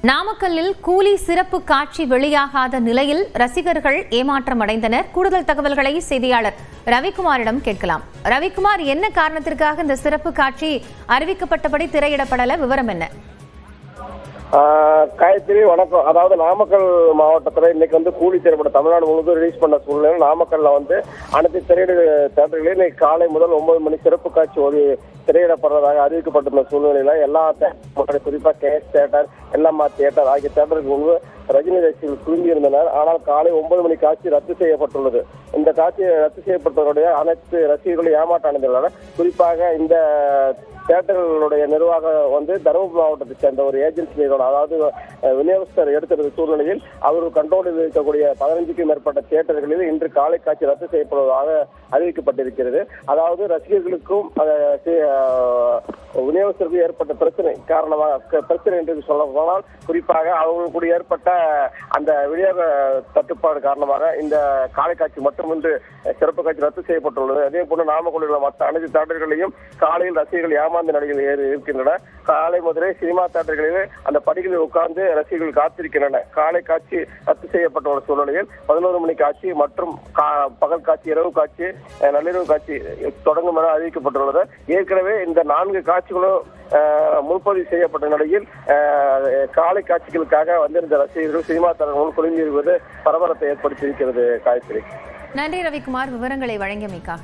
நாமக்கல்லில் கூலி சிறப்பு காட்சி வெளியாகாத நிலையில் ரசிகர்கள் ஏமாற்றம் அடைந்தனர். கூடுதல் தகவல்களை செய்தியாளர் ரவிக்குமாரிடம் கேட்கலாம். ரவிக்குமார், என்ன காரணத்திற்காக இந்த சிறப்பு காட்சி அறிவிக்கப்பட்டபடி திரையிடப்படல? விவரம் என்ன? காயத்ரி, வணக்கம். அதாவது நாமக்கல் மாவட்டத்தில் இன்னைக்கு கூலி திரைப்படம் தமிழ்நாடு முழுவதும் ரிலீஸ் பண்ண சூழ்நிலை நாமக்கல்ல அனைத்து திரையிடங்களையும் இன்னைக்கு காலை முதல் 9 மணி சிறப்பு காட்சி ஒரு திரையிடப்படுறதாக அறிவிக்கப்பட்டிருந்த சூழ்நிலையில எல்லா தேட்டர், குறிப்பா கேஎஸ் தியேட்டர், எல்எம்ஆ தியேட்டர் ஆகிய தேட்டருக்கு முன்பு ரஜினி ரசிகர்கள் குழுமியிருந்தனர். ஆனால் காலை 9 மணி காட்சி ரத்து செய்யப்பட்டுள்ளது. இந்த காட்சி ரத்து செய்யப்பட்டவருடைய அனைத்து ரசிகர்களும் ஏமாற்றம் அடைந்துள்ளனர். குறிப்பாக இந்த தியேட்டர்களுடைய நிர்வாகம் தருமபுரி மாவட்டத்தை சேர்ந்த ஒரு ஏஜென்சி நிறுவனம், அதாவது விநியோகஸ்தர் எடுத்திருந்த சூழ்நிலையில் அவர் கண்ட்ரோலில் இருக்கக்கூடிய 15க்கும் மேற்பட்ட தியேட்டர்களில் இன்று காலை காட்சி ரத்து செய்யப்படுவதாக அறிவிக்கப்பட்டிருக்கிறது. அதாவது ரசிகர்களுக்கும் விநியோகஸ்தருக்கும் ஏற்பட்ட பிரச்சனை என்று சொல்ல போனால், குறிப்பாக அவங்களுக்கு கூட ஏற்பட்ட அந்த விநியோக தட்டுப்பாடு காரணமாக இந்த காலை காட்சி மட்டுமின்றி சிறப்பு காட்சி ரத்து செய்யப்பட்டுள்ளது. அதே போல நாமக்கல்லில் உள்ள மற்ற அனைத்து தியேட்டர்களையும் காலையில் ரசிகர்கள் ஏமாந்த நடிகைகள் இருக்கின்றன. காலை முதலே சினிமா தியேட்டர்களில் அந்த படிகளில் உட்கார்ந்து ரசிகர்கள் காத்திருக்கின்றனர். காலை காட்சி ரத்து செய்யப்பட்ட ஒரு சூழ்நிலையில் 11 மணி காட்சி மற்றும் பகல் காட்சி, இரவு காட்சி, நள்ளிரவு காட்சி தொடங்கும் என அறிவிக்கப்பட்டுள்ளது. ஏற்கனவே இந்த 4 காட்சிகளும் முன்பதிவு செய்யப்பட்ட நிலையில் காலை காட்சிகளுக்காக வந்திருந்த ரசிகர்கள் சினிமா திரைப்படங்கள் குழுமியிருப்பது பரபரப்பை ஏற்படுத்தியிருக்கிறது. காயத்ரி, நன்றி ரவிக்குமார், விவரங்களை வழங்கியமைக்காக.